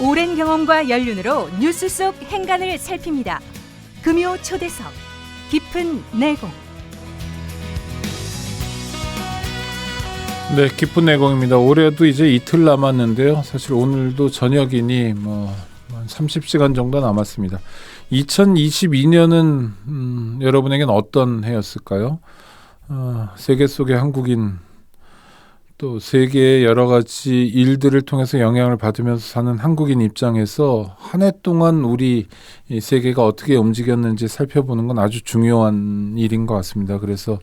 오랜 경험과 연륜으로 뉴스 속 행간을 살핍니다. 금요 초대석, 깊은 내공. 네, 깊은 내공입니다. 올해도 이제 이틀 남았는데요. 사실 오늘도 저녁이니 한 30시간 정도 남았습니다. 2022년은 여러분에겐 어떤 해였을까요? 세계 속의 한국인, 또 세계의 여러 가지 일들을 통해서 영향을 받으면서 사는 한국인 입장에서 한 해 동안 우리 이 세계가 어떻게 움직였는지 살펴보는 건 아주 중요한 일인 것 같습니다. 그래서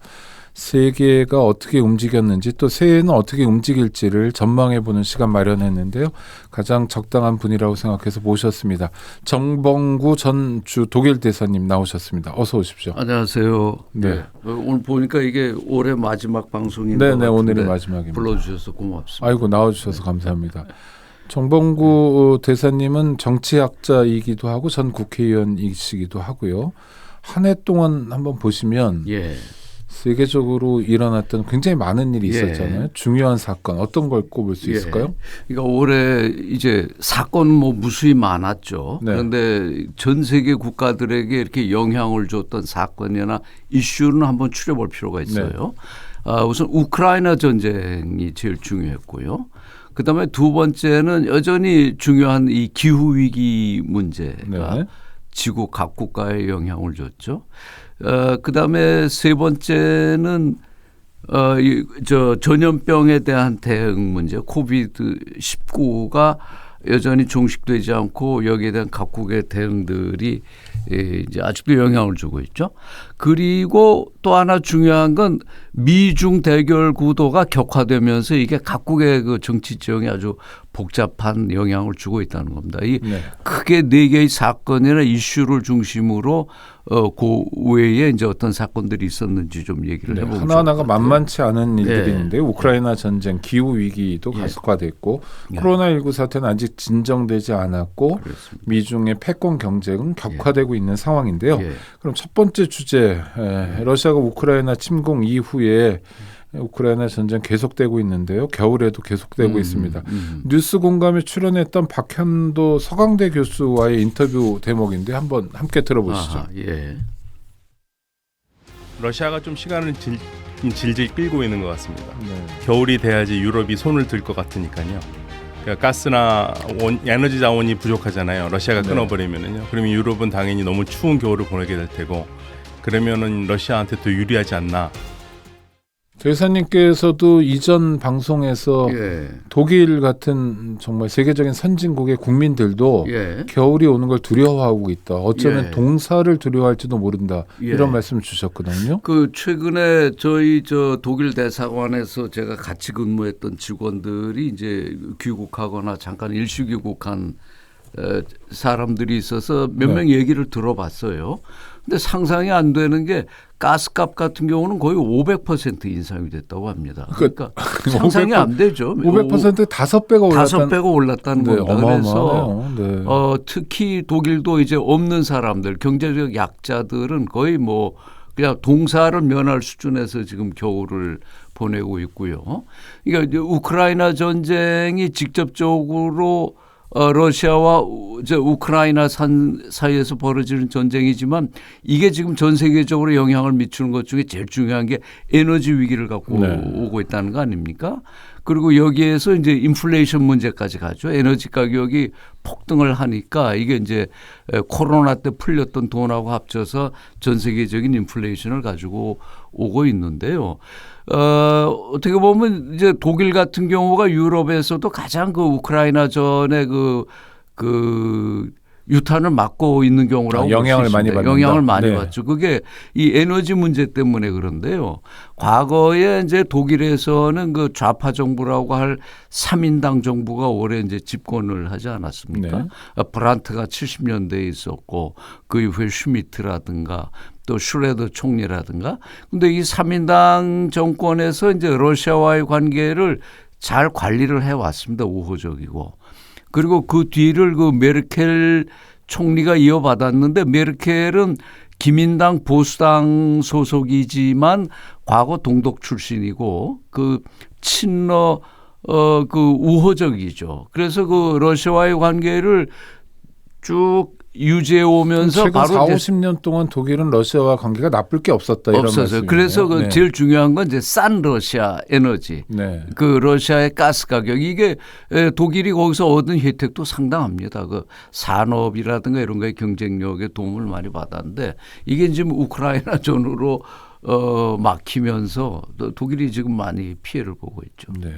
세계가 어떻게 움직였는지 또 새해는 어떻게 움직일지를 전망해보는 시간 마련했는데요. 가장 적당한 분이라고 생각해서 모셨습니다. 정봉구 전 주 독일 대사님 나오셨습니다. 어서 오십시오. 안녕하세요. 네. 오늘 보니까 이게 올해 마지막 방송인 것 같은데 오늘이 마지막입니다. 불러주셔서 고맙습니다. 아이고, 나와주셔서 감사합니다. 정봉구 대사님은 정치학자이기도 하고 전 국회의원이시기도 하고요. 한 해 동안 한번 보시면 세계적으로 일어났던 굉장히 많은 일이 있었잖아요. 중요한 사건, 어떤 걸 꼽을 수 있을까요? 그러니까 올해 이제 사건 무수히 많았죠. 네. 그런데 전 세계 국가들에게 이렇게 영향을 줬던 사건이나 이슈는 한번 추려볼 필요가 있어요. 우선 우크라이나 전쟁이 제일 중요했고요. 그다음에 두 번째는 여전히 중요한 이 기후 위기 문제가 지구 각 국가에 영향을 줬죠. 그다음에 세 번째는 전염병에 대한 대응 문제, 코비드-19가 여전히 종식되지 않고 여기에 대한 각국의 대응들이 이제 아직도 영향을 주고 있죠. 그리고 또 하나 중요한 건 미중 대결 구도가 격화되면서 이게 각국의 그 정치 지형에 아주 복잡한 영향을 주고 있다는 겁니다. 크게 네 개의 사건이나 이슈를 중심으로 그 외에 이제 어떤 사건들이 있었는지 좀 얘기를 해보죠. 하나하나가 만만치 않은 일들이 있는데 우크라이나 전쟁, 기후 위기도 가속화됐고 코로나19 사태는 아직 진정되지 않았고 그렇습니다. 미중의 패권 경쟁은 격화되고 있는 상황인데요. 그럼 첫 번째 주제, 러시아가 우크라이나 침공 이후에 우크라이나 전쟁 계속되고 있는데요. 겨울에도 계속되고 있습니다. 뉴스 공감에 출연했던 박현도 서강대 교수와의 인터뷰 대목인데 한번 함께 들어보시죠. 러시아가 좀 시간을 질질 끌고 있는 것 같습니다. 겨울이 돼야지 유럽이 손을 들 것 같으니까요. 그러니까 가스나 에너지 자원이 부족하잖아요. 러시아가 끊어버리면은요. 그러면 유럽은 당연히 너무 추운 겨울을 보내게 될 테고, 그러면은 러시아한테 더 유리하지 않나. 대사님께서도 이전 방송에서 독일 같은 정말 세계적인 선진국의 국민들도 겨울이 오는 걸 두려워하고 있다. 어쩌면 동사를 두려워할지도 모른다. 이런 말씀을 주셨거든요. 그 최근에 저희 독일 대사관에서 제가 같이 근무했던 직원들이 이제 귀국하거나 잠깐 일시 귀국한 사람들이 있어서 몇 명 얘기를 들어봤어요. 근데 상상이 안 되는 게 가스값 같은 경우는 거의 500% 인상이 됐다고 합니다. 그러니까 상상이 안 되죠. 500% 5배가 올랐다는 겁니다. 어마어마하네요. 그래서 특히 독일도 이제 없는 사람들, 경제적 약자들은 거의 그냥 동사를 면할 수준에서 지금 겨울을 보내고 있고요. 그러니까 우크라이나 전쟁이 직접적으로 러시아와 우크라이나 사이에서 벌어지는 전쟁이지만 이게 지금 전 세계적으로 영향을 미치는 것 중에 제일 중요한 게 에너지 위기를 갖고 오고 있다는 거 아닙니까? 그리고 여기에서 이제 인플레이션 문제까지 가죠. 에너지 가격이 폭등을 하니까 이게 이제 코로나 때 풀렸던 돈하고 합쳐서 전 세계적인 인플레이션을 가지고 오고 있는데요. 어떻게 보면 이제 독일 같은 경우가 유럽에서도 가장 그 우크라이나 전에 그 유탄을 막고 있는 경우라고 영향을 많이 받는다. 영향을 많이 받죠. 그게 이 에너지 문제 때문에 그런데요. 과거에 이제 독일에서는 그 좌파 정부라고 할 3인당 정부가 올해 이제 집권을 하지 않았습니까? 브란트가 70년대에 있었고 그 이후에 슈미트라든가 또 슈레더 총리라든가. 근데 이 3인당 정권에서 이제 러시아와의 관계를 잘 관리를 해왔습니다. 우호적이고. 그리고 그 뒤를 그 메르켈 총리가 이어받았는데 메르켈은 기민당 보수당 소속이지만 과거 동독 출신이고 그 친러 그 우호적이죠. 그래서 그 러시아와의 관계를 쭉 유지해 오면서 최근 바로 4, 50년 동안 독일은 러시아와 관계가 나쁠 게 없었다 이런 없었어요. 말씀이네요. 그래서 그 네. 제일 중요한 건 이제 싼 러시아 에너지. 네. 그 러시아의 가스 가격 이게 독일이 거기서 얻은 혜택도 상당합니다. 그 산업이라든가 이런 거에 경쟁력에 도움을 많이 받았는데 이게 지금 우크라이나 전으로 막히면서 독일이 지금 많이 피해를 보고 있죠. 네.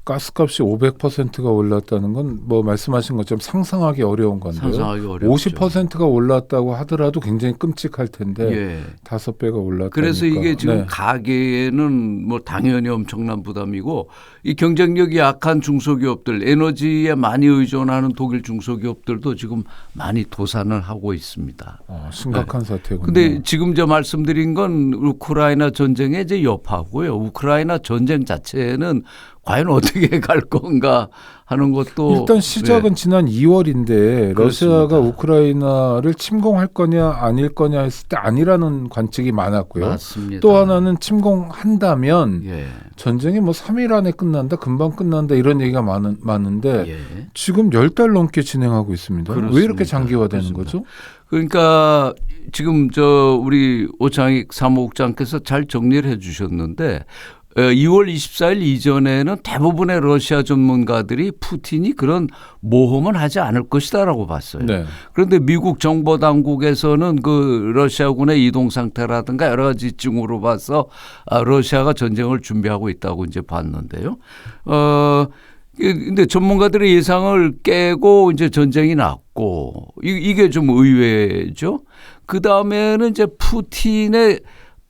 가스값이 500%가 올랐다는 건 뭐 말씀하신 것처럼 상상하기 어려운 건데요. 상상하기 어렵죠. 50%가 올랐다고 하더라도 굉장히 끔찍할 텐데 예. 5배가 올랐다니까. 그래서 이게 지금 네. 가계에는 뭐 당연히 엄청난 부담이고 이 경쟁력이 약한 중소기업들 에너지에 많이 의존하는 독일 중소기업들도 지금 많이 도산을 하고 있습니다. 심각한 사태군요. 근데 지금 저 말씀드린 건 우크라이나 전쟁의 이제 여파고요. 우크라이나 전쟁 자체는 과연 어떻게 갈 건가 하는 것도 일단 시작은 지난 2월인데 러시아가 그렇습니다. 우크라이나를 침공할 거냐 아닐 거냐 했을 때 아니라는 관측이 많았고요. 맞습니다. 또 하나는 침공한다면 예. 전쟁이 뭐 3일 안에 끝난다, 금방 끝난다 이런 얘기가 많은데 예. 지금 10달 넘게 진행하고 있습니다. 그렇습니다. 왜 이렇게 장기화되는 그렇습니다. 거죠? 그러니까 지금 저 우리 오창익 사무국장께서 잘 정리를 해 주셨는데 2월 24일 이전에는 대부분의 러시아 전문가들이 푸틴이 그런 모험은 하지 않을 것이다라고 봤어요. 네. 그런데 미국 정보 당국에서는 그 러시아군의 이동 상태라든가 여러 가지 징후로 봐서 러시아가 전쟁을 준비하고 있다고 이제 봤는데요. 근데 전문가들의 예상을 깨고 이제 전쟁이 났고 이게 좀 의외죠. 그 다음에는 이제 푸틴의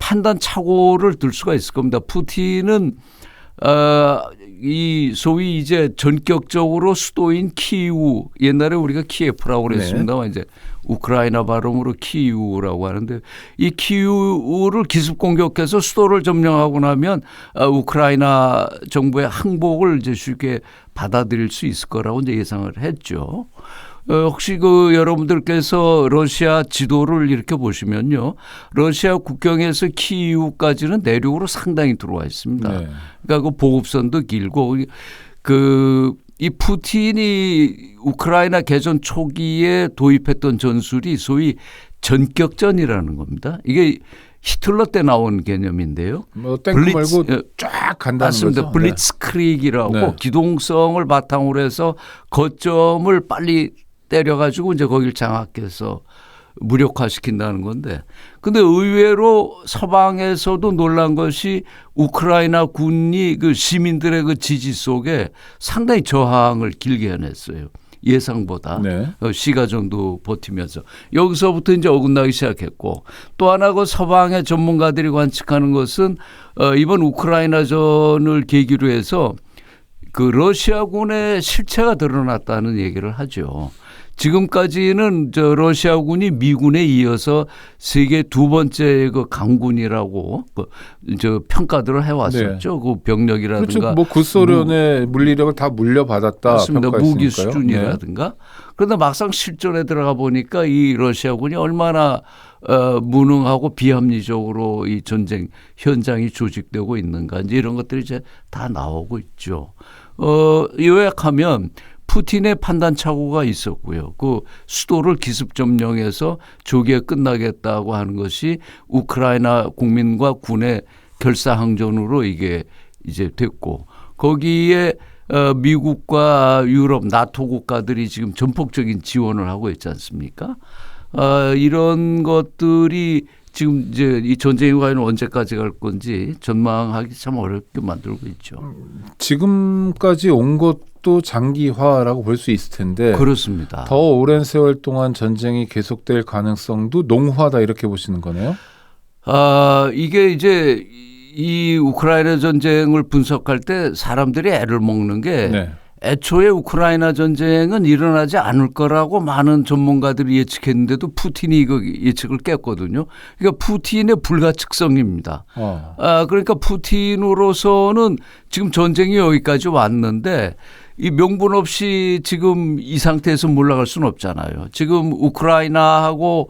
판단 착오를 들 수가 있을 겁니다. 푸틴은 이 소위 이제 전격적으로 수도인 키이우 옛날에 우리가 키예프라고 그랬습니다만 이제 우크라이나 발음으로 키이우라고 하는데 이 키이우를 기습 공격해서 수도를 점령하고 나면 우크라이나 정부의 항복을 이제 쉽게 받아들일 수 있을 거라고 이제 예상을 했죠. 혹시 그 여러분들께서 러시아 지도를 이렇게 보시면요. 러시아 국경에서 키이우까지는 내륙으로 상당히 들어와 있습니다. 네. 그러니까 그 보급선도 길고 이 푸틴이 우크라이나 개전 초기에 도입했던 전술이 소위 전격전이라는 겁니다. 이게 히틀러 때 나온 개념인데요. 뭐 탱크 말고 쫙 간다는 맞습니다. 거죠. 블리츠크릭이라고 네. 기동성을 바탕으로 해서 거점을 빨리 때려가지고 이제 거길 장악해서 무력화시킨다는 건데, 근데 의외로 서방에서도 놀란 것이 우크라이나 군이 그 시민들의 그 지지 속에 상당히 저항을 길게 해냈어요. 예상보다 네. 시가 정도 버티면서 여기서부터 이제 어긋나기 시작했고, 또 하나 그 서방의 전문가들이 관측하는 것은 이번 우크라이나전을 계기로 해서 그 러시아군의 실체가 드러났다는 얘기를 하죠. 지금까지는 저 러시아군이 미군에 이어서 세계 두 번째 그 강군이라고 저 평가들을 해왔었죠. 네. 그 병력이라든가. 그렇죠. 뭐 구소련의 물리력을 다 물려받았다. 맞습니다. 무기 평가했으니까요. 수준이라든가. 그런데 막상 실전에 들어가 보니까 이 러시아군이 얼마나 무능하고 비합리적으로 이 전쟁 현장이 조직되고 있는가 이제 이런 것들이 이제 다 나오고 있죠. 요약하면 푸틴의 판단 착오가 있었고요. 그 수도를 기습 점령해서 조기에 끝나겠다고 하는 것이 우크라이나 국민과 군의 결사항전으로 이게 이제 됐고, 거기에 미국과 유럽 나토 국가들이 지금 전폭적인 지원을 하고 있지 않습니까? 이런 것들이 지금 이제 이 전쟁이 과연 언제까지 갈 건지 전망하기 참 어렵게 만들고 있죠. 지금까지 온 것도 장기화라고 볼 수 있을 텐데 그렇습니다. 더 오랜 세월 동안 전쟁이 계속될 가능성도 농후하다 이렇게 보시는 거네요. 이게 이제 이 우크라이나 전쟁을 분석할 때 사람들이 애를 먹는 게 네. 애초에 우크라이나 전쟁은 일어나지 않을 거라고 많은 전문가들이 예측했는데도 푸틴이 그 예측을 깼거든요. 그러니까 푸틴의 불가측성입니다. 그러니까 푸틴으로서는 지금 전쟁이 여기까지 왔는데 이 명분 없이 지금 이 상태에서 몰아갈 수는 없잖아요. 지금 우크라이나하고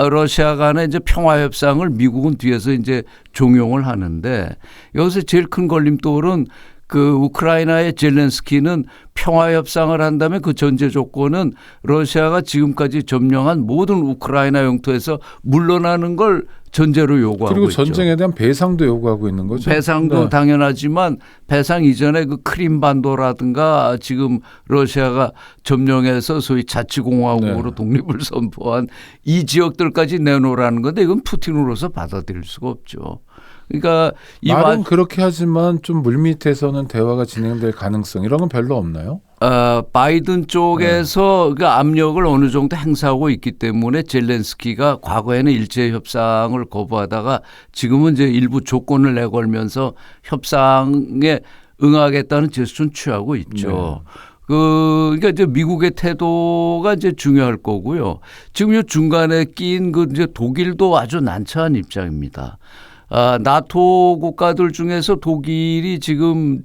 러시아 간의 이제 평화 협상을 미국은 뒤에서 이제 종용을 하는데 여기서 제일 큰 걸림돌은 그 우크라이나의 젤렌스키는 평화 협상을 한다면 그 전제 조건은 러시아가 지금까지 점령한 모든 우크라이나 영토에서 물러나는 걸 전제로 요구하고 그리고 있죠. 전쟁에 대한 배상도 요구하고 있는 거죠. 배상도 네. 당연하지만 배상 이전에 그 크림반도라든가 지금 러시아가 점령해서 소위 자치공화국으로 네. 독립을 선포한 이 지역들까지 내놓으라는 건데 이건 푸틴으로서 받아들일 수가 없죠. 그러니까 이 말은 그렇게 하지만 좀 물밑에서는 대화가 진행될 가능성 이런 건 별로 없나요? 바이든 쪽에서 그 압력을 어느 정도 행사하고 있기 때문에 젤렌스키가 과거에는 일제 협상을 거부하다가 지금은 이제 일부 조건을 내걸면서 협상에 응하겠다는 제스처는 취하고 있죠. 그러니까 이제 미국의 태도가 이제 중요할 거고요. 지금 이 중간에 낀 그 이제 독일도 아주 난처한 입장입니다. 나토 국가들 중에서 독일이 지금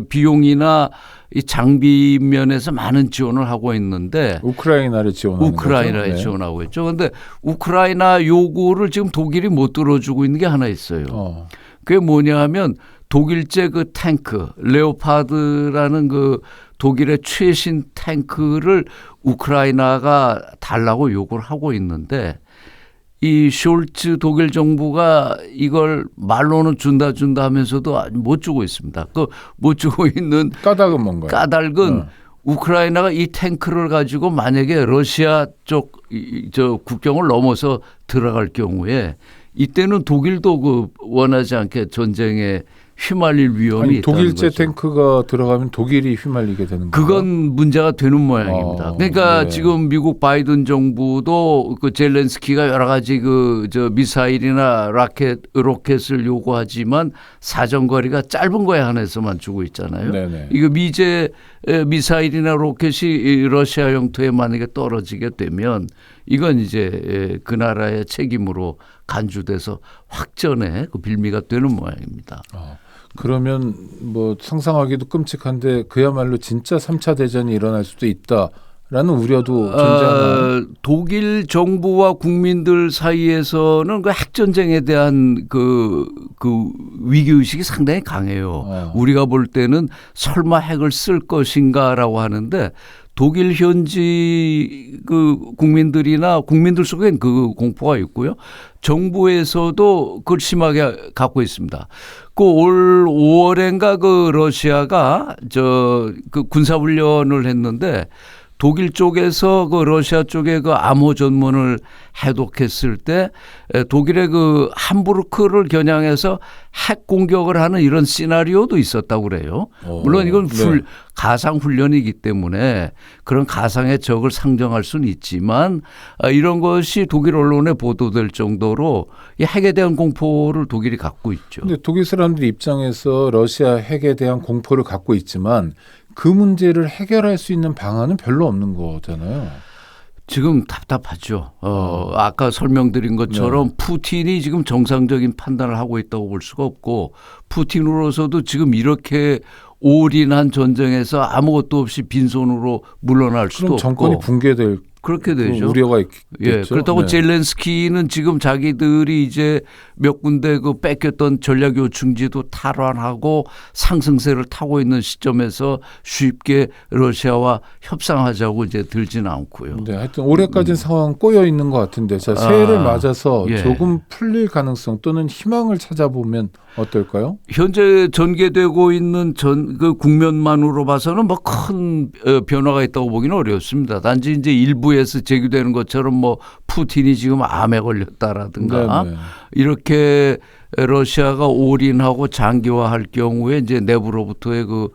비용이나 이 장비 면에서 많은 지원을 하고 있는데 우크라이나를 지원하는 우크라이나에 거죠? 지원하고 있죠. 그런데 우크라이나 요구를 지금 독일이 못 들어주고 있는 게 하나 있어요. 그게 뭐냐 하면 독일제 그 탱크 레오파드라는 그 독일의 최신 탱크를 우크라이나가 달라고 요구를 하고 있는데 이 숄츠 독일 정부가 이걸 말로는 준다 하면서도 못 주고 있습니다. 그 못 주고 있는 까닭은 뭔가요? 까닭은 우크라이나가 이 탱크를 가지고 만약에 러시아 쪽 저 국경을 넘어서 들어갈 경우에 이때는 독일도 그 원하지 않게 전쟁에 휘말릴 위험이 아니, 있다는 독일제 거죠. 탱크가 들어가면 독일이 휘말리게 되는 거예요? 그건 문제가 되는 모양입니다. 그러니까 네. 지금 미국 바이든 정부도 그 젤렌스키가 여러 가지 그 저 미사일이나 로켓을 요구하지만 사정거리가 짧은 거에 한해서만 주고 있잖아요. 네네. 이거 미제 미사일이나 로켓이 러시아 영토에 만약에 떨어지게 되면 이건 이제 그 나라의 책임으로 간주돼서 확전에 그 빌미가 되는 모양입니다. 그러면 뭐 상상하기도 끔찍한데 그야말로 진짜 3차 대전이 일어날 수도 있다라는 우려도 존재하나요? 독일 정부와 국민들 사이에서는 그 핵전쟁에 대한 그 위기의식이 상당히 강해요. 우리가 볼 때는 설마 핵을 쓸 것인가라고 하는데 독일 현지 그 국민들이나 국민들 속엔 그 공포가 있고요. 정부에서도 그걸 심하게 갖고 있습니다. 그 올 5월엔가 그 러시아가 그 군사훈련을 했는데 독일 쪽에서 그 러시아 쪽에 그 암호 전문을 해독했을 때 독일의 그 함부르크를 겨냥해서 핵 공격을 하는 이런 시나리오도 있었다고 그래요. 물론 이건 네. 가상 훈련이기 때문에 그런 가상의 적을 상정할 수는 있지만 이런 것이 독일 언론에 보도될 정도로 이 핵에 대한 공포를 독일이 갖고 있죠. 근데 독일 사람들 입장에서 러시아 핵에 대한 공포를 갖고 있지만 그 문제를 해결할 수 있는 방안은 별로 없는 거잖아요. 지금 답답하죠. 아까 설명드린 것처럼 푸틴이 지금 정상적인 판단을 하고 있다고 볼 수가 없고 푸틴으로서도 지금 이렇게 올인한 전쟁에서 아무것도 없이 빈손으로 물러날 수도 그럼 정권이 없고 붕괴될 그렇게 되죠. 우려가 있겠죠. 예, 그렇다고 젤렌스키는 지금 자기들이 이제 몇 군데 그 뺏겼던 전략 요충지도 탈환하고 상승세를 타고 있는 시점에서 쉽게 러시아와 협상하자고 이제 들지는 않고요. 네, 하여튼 올해까지는 상황 꼬여 있는 것 같은데 자, 새해를 맞아서 예. 조금 풀릴 가능성 또는 희망을 찾아보면 어떨까요? 현재 전개되고 있는 그 국면만으로 봐서는 뭐 큰 변화가 있다고 보기는 어렵습니다. 단지 이제 일부에서 제기되는 것처럼 뭐 푸틴이 지금 암에 걸렸다라든가 네네. 이렇게 러시아가 올인하고 장기화할 경우에 이제 내부로부터의 그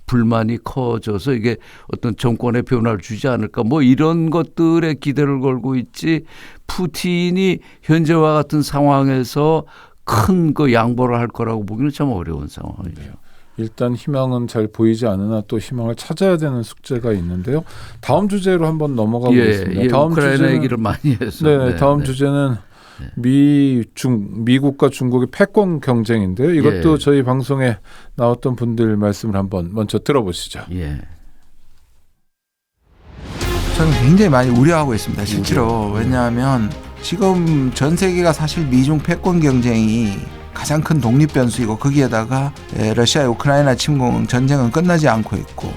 불만이 커져서 이게 어떤 정권의 변화를 주지 않을까 뭐 이런 것들에 기대를 걸고 있지 푸틴이 현재와 같은 상황에서 큰 그 양보를 할 거라고 보기는 참 어려운 상황이죠. 네. 일단 희망은 잘 보이지 않으나 또 희망을 찾아야 되는 숙제가 있는데요. 다음 주제로 한번 넘어가 보겠습니다. 다음 우크라이나 주제는, 얘기를 많이 해서. 네, 다음 주제는 미국과 중국의 패권 경쟁인데요. 이것도 저희 방송에 나왔던 분들 말씀을 한번 먼저 들어보시죠. 예. 저는 굉장히 많이 우려하고 있습니다. 실제로. 왜냐하면 지금 전 세계가 사실 미중 패권 경쟁이 가장 큰 독립 변수이고 거기에다가 러시아의 우크라이나 침공 전쟁은 끝나지 않고 있고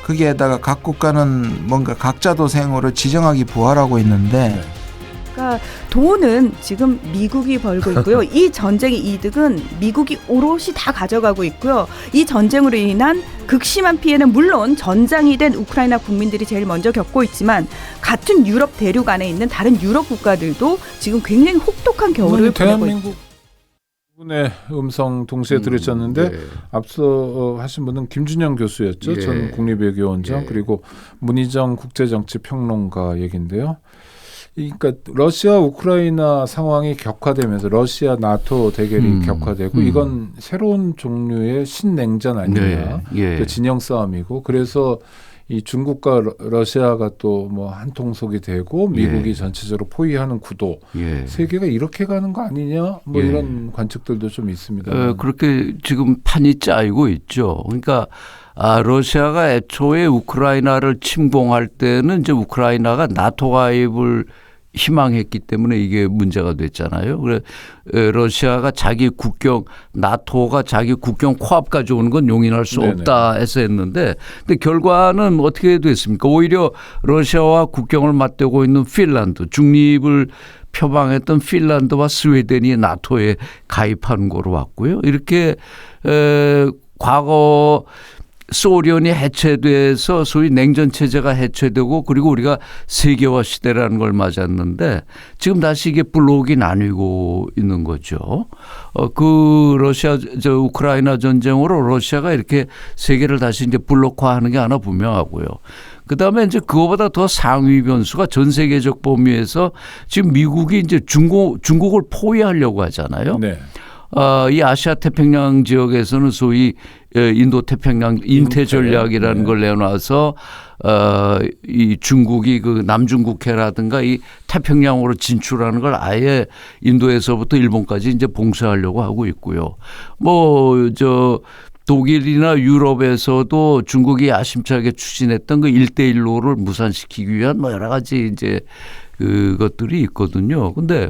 거기에다가 각 국가는 뭔가 각자 도생으로 지정학이 부활하고 있는데 그러니까 돈은 지금 미국이 벌고 있고요. 이 전쟁의 이득은 미국이 오롯이 다 가져가고 있고요. 이 전쟁으로 인한 극심한 피해는 물론 전장이 된 우크라이나 국민들이 제일 먼저 겪고 있지만 같은 유럽 대륙 안에 있는 다른 유럽 국가들도 지금 굉장히 혹독한 겨울을 보내고 대한민국 분의 음성 동시에 들으셨는데 네. 앞서 하신 분은 김준영 교수였죠. 예. 전 국립외교원장 예. 그리고 문희정 국제정치평론가 얘긴데요. 그러니까 러시아 우크라이나 상황이 격화되면서 러시아 나토 대결이 격화되고 이건 새로운 종류의 신냉전 아니냐. 네. 예. 그 진영 싸움이고 그래서 이 중국과 러시아가 또 뭐 한통속이 되고 미국이 예. 전체적으로 포위하는 구도 예. 세계가 이렇게 가는 거 아니냐 뭐 예. 이런 관측들도 좀 있습니다. 그렇게 지금 판이 짜이고 있죠. 그러니까 러시아가 애초에 우크라이나를 침공할 때는 이제 우크라이나가 나토 가입을 희망했기 때문에 이게 문제가 됐잖아요. 그래 러시아가 자기 국경 나토가 자기 국경 코앞까지 오는 건 용인할 수 네네. 없다 해서 했는데 근데 결과는 어떻게 됐습니까? 오히려 러시아와 국경을 맞대고 있는 핀란드 중립을 표방했던 핀란드와 스웨덴이 나토에 가입한 거로 왔고요. 이렇게 과거 소련이 해체돼서 소위 냉전 체제가 해체되고 그리고 우리가 세계화 시대라는 걸 맞았는데 지금 다시 이게 블록이 나뉘고 있는 거죠. 그 러시아 우크라이나 전쟁으로 러시아가 이렇게 세계를 다시 이제 블록화하는 게 하나 분명하고요. 그다음에 이제 그거보다 더 상위 변수가 전 세계적 범위에서 지금 미국이 이제 중국을 포위하려고 하잖아요. 네. 이 아시아 태평양 지역에서는 소위 인도 태평양 인태 전략이라는 네. 걸 내놔서 이 중국이 그 남중국해라든가 이 태평양으로 진출하는 걸 아예 인도에서부터 일본까지 이제 봉쇄하려고 하고 있고요. 독일이나 유럽에서도 중국이 야심차게 추진했던 그 1대1로를 무산시키기 위한 뭐 여러 가지 이제 그것들이 있거든요. 근데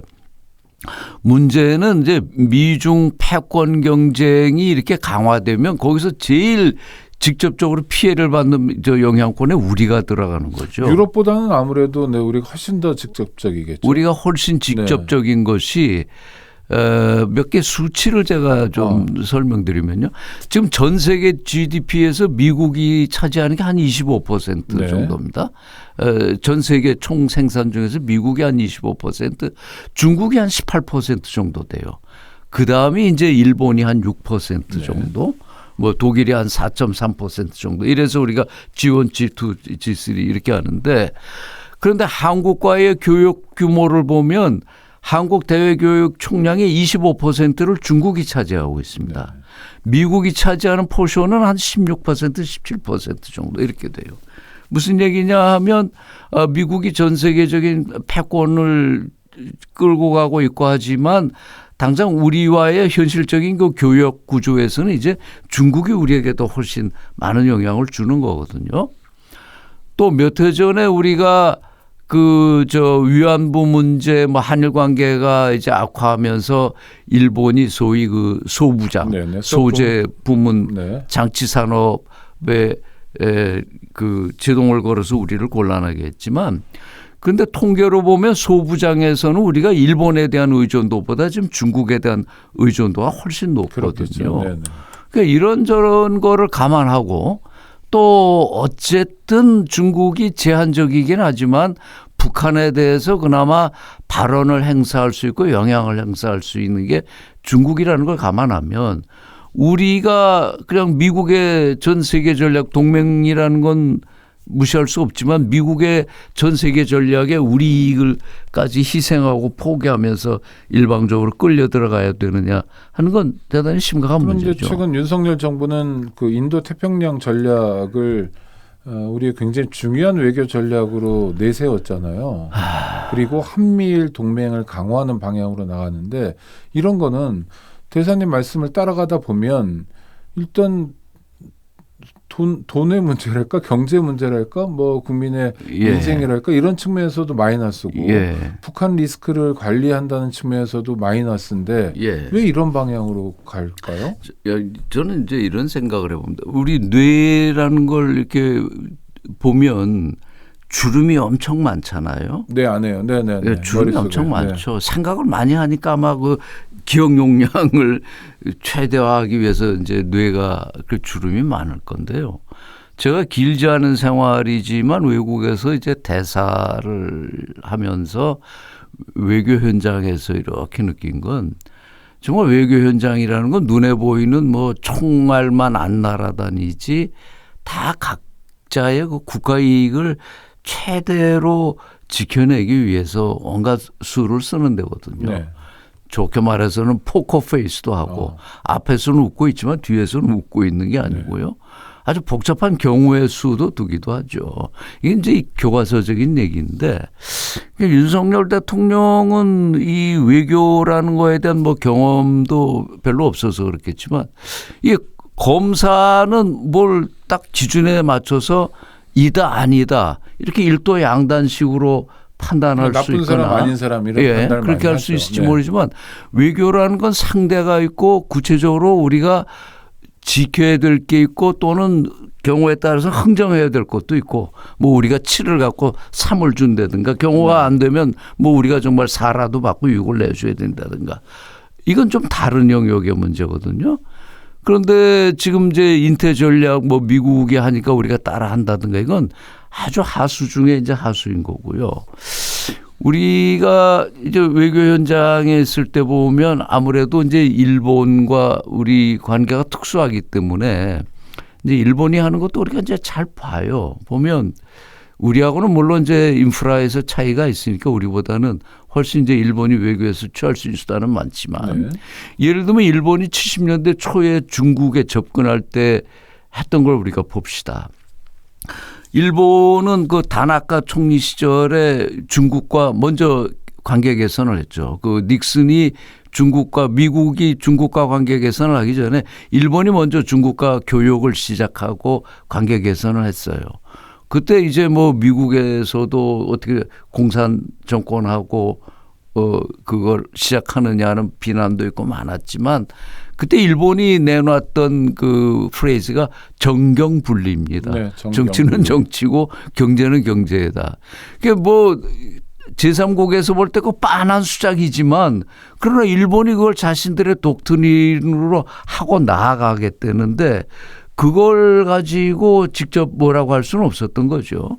문제는 이제 미중 패권 경쟁이 이렇게 강화되면 거기서 제일 직접적으로 피해를 받는 영향권에 우리가 들어가는 거죠. 유럽보다는 아무래도 우리가 훨씬 더 직접적이겠죠. 우리가 훨씬 직접적인 것이 몇 개 수치를 제가 좀 설명드리면요. 지금 전 세계 GDP에서 미국이 차지하는 게 한 25% 네. 정도입니다. 전 세계 총 생산 중에서 미국이 한 25%, 중국이 한 18% 정도 돼요. 그 다음이 이제 일본이 한 6% 정도, 뭐 독일이 한 4.3% 정도. 이래서 우리가 G1, G2, G3 이렇게 하는데 그런데 한국과의 교육 규모를 보면 한국 대외교육 총량의 25%를 중국이 차지하고 있습니다. 미국이 차지하는 포션은 한 16%, 17% 정도 이렇게 돼요. 무슨 얘기냐 하면 미국이 전 세계적인 패권을 끌고 가고 있고 하지만 당장 우리와의 현실적인 그 교역 구조에서는 이제 중국이 우리에게 더 훨씬 많은 영향을 주는 거거든요. 또 몇 해 전에 우리가 위안부 문제, 한일 관계가 이제 악화하면서 일본이 소위 그 소부장, 소재 부문 장치 산업에 그 제동을 걸어서 우리를 곤란하게 했지만 그런데 통계로 보면 소부장에서는 우리가 일본에 대한 의존도보다 지금 중국에 대한 의존도가 훨씬 높거든요. 그러니까 이런저런 거를 감안하고 또 어쨌든 중국이 제한적이긴 하지만 북한에 대해서 그나마 발언을 행사할 수 있고 영향을 행사할 수 있는 게 중국이라는 걸 감안하면 우리가 그냥 미국의 전 세계 전략 동맹이라는 건 무시할 수 없지만 미국의 전 세계 전략에 우리 이익을까지 희생하고 포기하면서 일방적으로 끌려 들어가야 되느냐 하는 건 대단히 심각한 그런데 문제죠. 최근 윤석열 정부는 그 인도 태평양 전략을 우리의 굉장히 중요한 외교 전략으로 내세웠잖아요. 그리고 한미일 동맹을 강화하는 방향으로 나가는데 이런 거는 대사님 말씀을 따라가다 보면 일단 돈의 문제랄까, 경제 문제랄까, 뭐 국민의 예. 인생이랄까 이런 측면에서도 마이너스고 예. 북한 리스크를 관리한다는 측면에서도 마이너스인데 예. 왜 이런 방향으로 갈까요? 저는 이제 이런 생각을 해봅니다. 우리 뇌라는 걸 이렇게 보면 주름이 엄청 많잖아요. 네, 안 해요. 네. 네, 주름이 머릿속에. 엄청 네. 많죠. 생각을 많이 하니까 아마 그 기억 용량을 최대화하기 위해서 이제 뇌가 그 주름이 많을 건데요. 제가 길지 않은 생활이지만 외국에서 이제 대사를 하면서 외교 현장에서 이렇게 느낀 건 정말 외교 현장이라는 건 눈에 보이는 뭐 총알만 안 날아다니지 다 각자의 그 국가 이익을 최대로 지켜내기 위해서 온갖 수를 쓰는 데거든요. 네. 좋게 말해서는 포커 페이스도 하고 앞에서는 웃고 있지만 뒤에서는 웃고 있는 게 아니고요. 아주 복잡한 경우의 수도 두기도 하죠. 이게 이제 교과서적인 얘기인데 윤석열 대통령은 이 외교라는 거에 대한 뭐 경험도 별로 없어서 그렇겠지만 이 검사는 뭘 딱 기준에 맞춰서 이다 아니다 이렇게 일도양단식으로 판단할 수 있거나 나쁜 사람 아닌 사람 이런 판단을 많이 그렇게 할 수 하죠. 있을지 네. 모르지만 외교라는 건 상대가 있고 구체적으로 우리가 지켜야 될 게 있고 또는 경우에 따라서 흥정해야 될 것도 있고 뭐 우리가 7을 갖고 3을 준다든가 경우가 안 되면 뭐 우리가 정말 4라도 받고 6을 내줘야 된다든가 이건 좀 다른 영역의 문제거든요. 그런데 지금 이제 인태 전략 뭐 미국이 하니까 우리가 따라 한다든가 이건 아주 하수 중에 이제 하수인 거고요. 우리가 이제 외교 현장에 있을 때 보면 아무래도 이제 일본과 우리 관계가 특수하기 때문에 이제 일본이 하는 것도 우리가 이제 잘 봐요. 보면 우리하고는 물론 이제 인프라에서 차이가 있으니까 우리보다는 훨씬 이제 일본이 외교에서 취할 수 있는 수단은 많지만 예를 들면 일본이 70년대 초에 중국에 접근할 때 했던 걸 우리가 봅시다. 일본은 그 다나카 총리 시절에 중국과 먼저 관계 개선을 했죠. 그 닉슨이 미국이 중국과 관계 개선을 하기 전에 일본이 먼저 중국과 교역을 시작하고 관계 개선을 했어요. 그때 이제 뭐 미국에서도 어떻게 공산 정권하고 그걸 시작하느냐는 비난도 있고 많았지만 그때 일본이 내놨던 그 프레이즈가 정경분리입니다. 네, 정치는 정치고 경제는 경제다. 그게 뭐 제3국에서 볼 때 그 빤한 수작이지만 그러나 일본이 그걸 자신들의 독트린으로 하고 나아가겠다는데 그걸 가지고 직접 뭐라고 할 수는 없었던 거죠.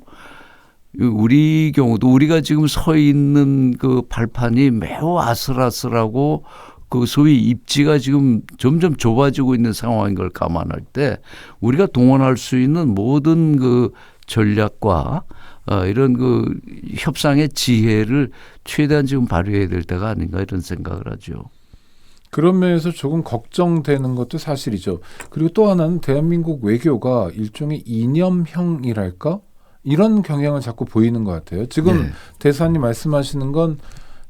우리 경우도 우리가 지금 서 있는 그 발판이 매우 아슬아슬하고 그 소위 입지가 지금 점점 좁아지고 있는 상황인 걸 감안할 때 우리가 동원할 수 있는 모든 그 전략과 이런 그 협상의 지혜를 최대한 지금 발휘해야 될 때가 아닌가 이런 생각을 하죠. 그런 면에서 조금 걱정되는 것도 사실이죠. 그리고 또 하나는 대한민국 외교가 일종의 이념형이랄까? 이런 경향을 자꾸 보이는 것 같아요. 지금 네. 대사님 말씀하시는 건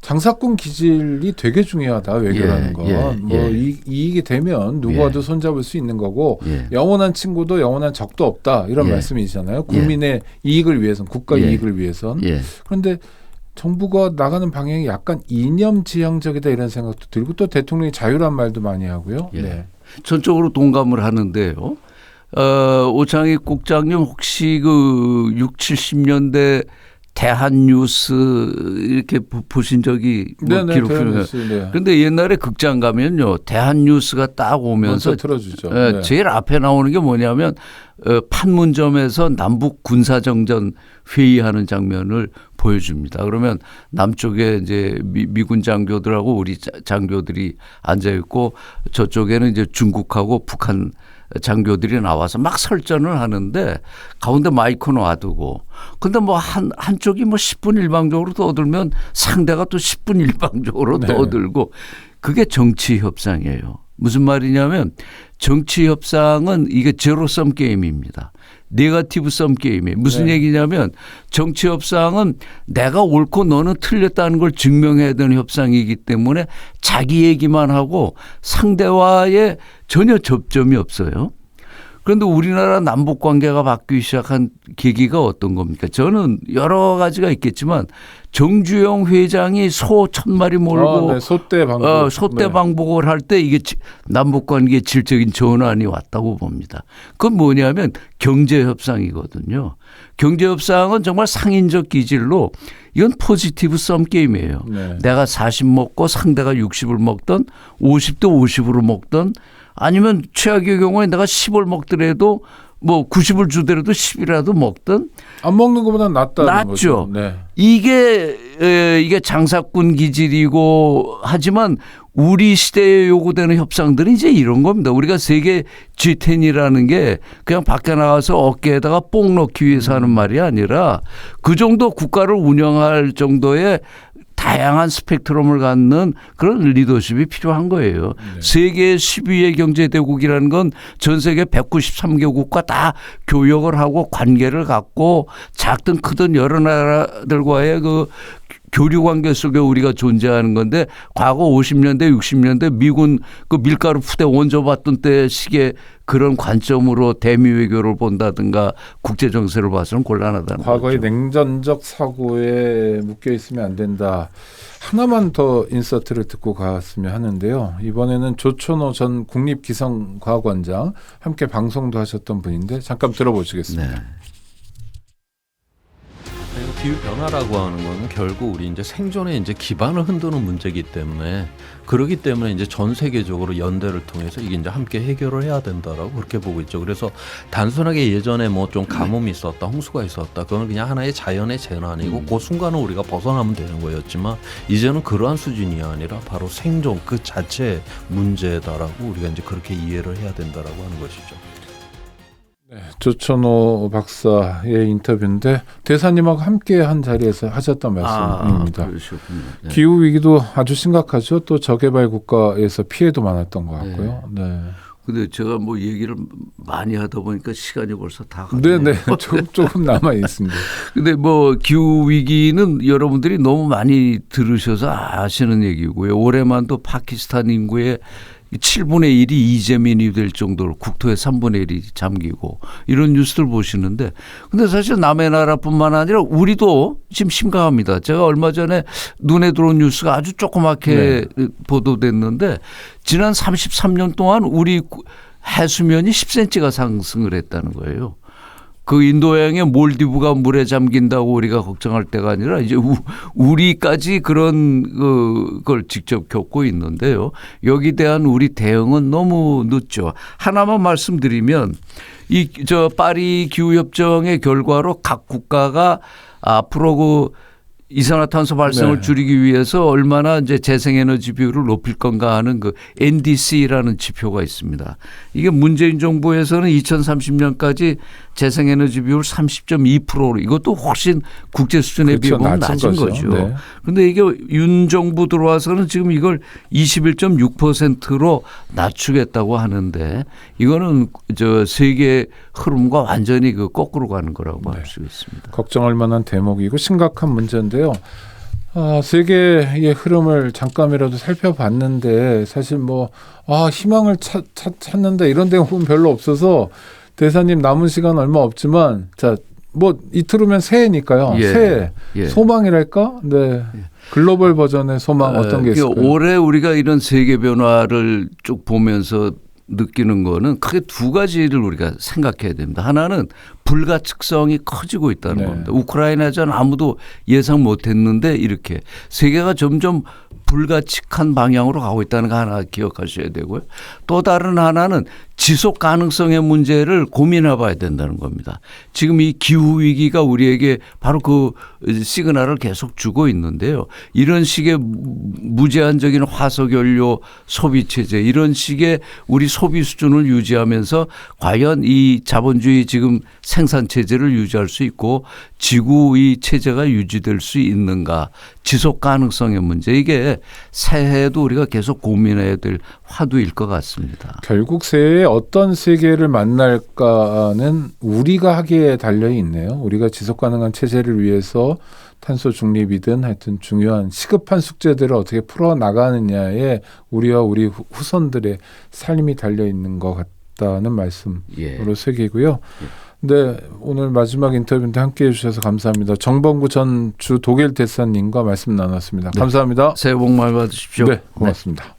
장사꾼 기질이 되게 중요하다. 외교라는 건. 뭐 이익이 되면 누구와도 손잡을 수 있는 거고 영원한 친구도 영원한 적도 없다. 이런 말씀이잖아요. 국민의 이익을 위해선, 국가 이익을 위해선. 그런데 정부가 나가는 방향이 약간 이념 지향적이다 이런 생각도 들고 또 대통령이 자유란 말도 많이 하고요. 네. 전적으로 동감을 하는데요. 오창익 국장님 혹시 그 60, 70년대 대한뉴스 이렇게 보신 적이 뭐 기록되면 그런데 옛날에 극장 가면요 대한뉴스가 딱 오면서 틀어주죠. 네. 제일 앞에 나오는 게 뭐냐면 판문점에서 남북 군사정전 회의하는 장면을 보여줍니다. 그러면 남쪽에 이제 미군 장교들하고 우리 장교들이 앉아 있고 저쪽에는 이제 중국하고 북한 장교들이 나와서 막 설전을 하는데 가운데 마이크 놔두고 근데 뭐 한쪽이 뭐 10분 일방적으로 떠들면 상대가 또 10분 일방적으로 떠들고 그게 정치 협상이에요. 무슨 말이냐면 정치 협상은 이게 제로섬 게임입니다. 네거티브 섬 게임이에요. 무슨 얘기냐면 정치 협상은 내가 옳고 너는 틀렸다는 걸 증명해야 되는 협상이기 때문에 자기 얘기만 하고 상대와의 전혀 접점이 없어요. 그런데 우리나라 남북 관계가 바뀌기 시작한 계기가 어떤 겁니까? 저는 여러 가지가 있겠지만 정주영 회장이 소 1000마리 몰고 네, 소떼 방북. 소떼 방북을 할 때 이게 남북 관계에 질적인 전환이 왔다고 봅니다. 그건 뭐냐면 경제 협상이거든요. 경제 협상은 정말 상인적 기질로 이건 포지티브 썸 게임이에요. 네. 내가 40 먹고 상대가 60을 먹던 50도 50으로 먹던 아니면 최악의 경우에 내가 10을 먹더라도 뭐 90을 주더라도 10이라도 먹던 안 먹는 것보다 낫다는 낫죠. 거죠. 네. 이게 장사꾼 기질이고 하지만 우리 시대에 요구되는 협상들은 이제 이런 겁니다. 우리가 세계 G10이라는 게 그냥 밖에 나가서 어깨에다가 뽕 넣기 위해서 하는 말이 아니라 그 정도 국가를 운영할 정도의 다양한 스펙트럼을 갖는 그런 리더십이 필요한 거예요. 네. 세계 10위의 경제대국이라는 건 전 세계 193개국과 다 교역을 하고 관계를 갖고 작든 크든 여러 나라들과의 그 교류 관계 속에 우리가 존재하는 건데 과거 50년대 60년대 미군 그 밀가루 푸대 원조받던 때 식의 그런 관점으로 대미 외교를 본다든가 국제 정세를 봐서는 곤란하다는 과거의 거죠. 냉전적 사고에 묶여 있으면 안 된다. 하나만 더 인서트를 듣고 갔으면 하는데요. 이번에는 조천호 전 국립기상과학원장 함께 방송도 하셨던 분인데 잠깐 들어보시겠습니다. 네. 기후 변화라고 하는 거는 결국 우리 이제 생존의 이제 기반을 흔드는 문제이기 때문에 그러기 때문에 이제 전 세계적으로 연대를 통해서 이게 이제 함께 해결을 해야 된다라고 그렇게 보고 있죠. 그래서 단순하게 예전에 뭐 좀 가뭄이 있었다, 홍수가 있었다, 그건 그냥 하나의 자연의 재난이고 그 순간은 우리가 벗어나면 되는 거였지만 이제는 그러한 수준이 아니라 바로 생존 그 자체의 문제다라고 우리가 이제 그렇게 이해를 해야 된다라고 하는 것이죠. 네, 조천호 박사의 인터뷰인데 대사님하고 함께 한 자리에서 하셨던 말씀입니다. 그러셨군요. 네. 기후 위기도 아주 심각하죠. 또 저개발 국가에서 피해도 많았던 것 같고요. 네. 근데 제가 뭐 얘기를 많이 하다 보니까 시간이 벌써 다 갔네요. 네, 조금 남아 있습니다. 근데 뭐 기후 위기는 여러분들이 너무 많이 들으셔서 아시는 얘기고요. 올해만도 파키스탄 인구의 7분의 1이 이재민이 될 정도로 국토의 3분의 1이 잠기고 이런 뉴스들 보시는데 근데 사실 남의 나라뿐만 아니라 우리도 지금 심각합니다. 제가 얼마 전에 눈에 들어온 뉴스가 아주 조그맣게 보도됐는데 지난 33년 동안 우리 해수면이 10cm가 상승을 했다는 거예요. 그 인도양의 몰디브가 물에 잠긴다고 우리가 걱정할 때가 아니라 이제 우리까지 그런 걸 직접 겪고 있는데요. 여기 대한 우리 대응은 너무 늦죠. 하나만 말씀드리면 저 파리 기후협정의 결과로 각 국가가 앞으로 그 이산화탄소 발생을 줄이기 위해서 얼마나 이제 재생에너지 비율을 높일 건가 하는 그 NDC라는 지표가 있습니다. 이게 문재인 정부에서는 2030년까지 재생에너지 비율 30.2%로 이것도 훨씬 국제 수준에 비해 보면 낮은 거죠. 그런데 이게 윤 정부 들어와서는 지금 이걸 21.6%로 낮추겠다고 하는데 이거는 저 세계 흐름과 완전히 그 거꾸로 가는 거라고 할 수 있습니다. 걱정할 만한 대목이고 심각한 문제인데요. 세계의 흐름을 잠깐이라도 살펴봤는데 사실 뭐 희망을 찾는다 이런 대목은 별로 없어서 대사님 남은 시간 얼마 없지만 자 뭐 이틀 후면 새해니까요. 새해 소망이랄까? 네. 글로벌 버전의 소망 어떤 게 있을까요? 올해 우리가 이런 세계 변화를 쭉 보면서 느끼는 거는 크게 두 가지를 우리가 생각해야 됩니다. 하나는 불가측성이 커지고 있다는 겁니다. 우크라이나전 아무도 예상 못했는데 이렇게 세계가 점점 불가측한 방향으로 가고 있다는 거 하나 기억하셔야 되고요. 또 다른 하나는 지속 가능성의 문제를 고민해 봐야 된다는 겁니다. 지금 이 기후 위기가 우리에게 바로 그 시그널을 계속 주고 있는데요. 이런 식의 무제한적인 화석연료 소비 체제 이런 식의 우리 소비 수준을 유지하면서 과연 이 자본주의 지금 생산 체제를 유지할 수 있고 지구의 체제가 유지될 수 있는가 지속 가능성의 문제 이게 새해에도 우리가 계속 고민해야 될 화두일 것 같습니다. 결국 새해에 어떤 세계를 만날까는 우리가 하기에 달려 있네요. 우리가 지속 가능한 체제를 위해서 탄소 중립이든 하여튼 중요한 시급한 숙제들을 어떻게 풀어나가느냐에 우리와 우리 후손들의 삶이 달려 있는 것 있다는 말씀으로 예. 새기고요. 네, 오늘 마지막 인터뷰인데 함께해 주셔서 감사합니다. 정범구 전 주 독일 대사님과 말씀 나눴습니다. 네. 감사합니다. 새해 복 많이 받으십시오. 네, 고맙습니다.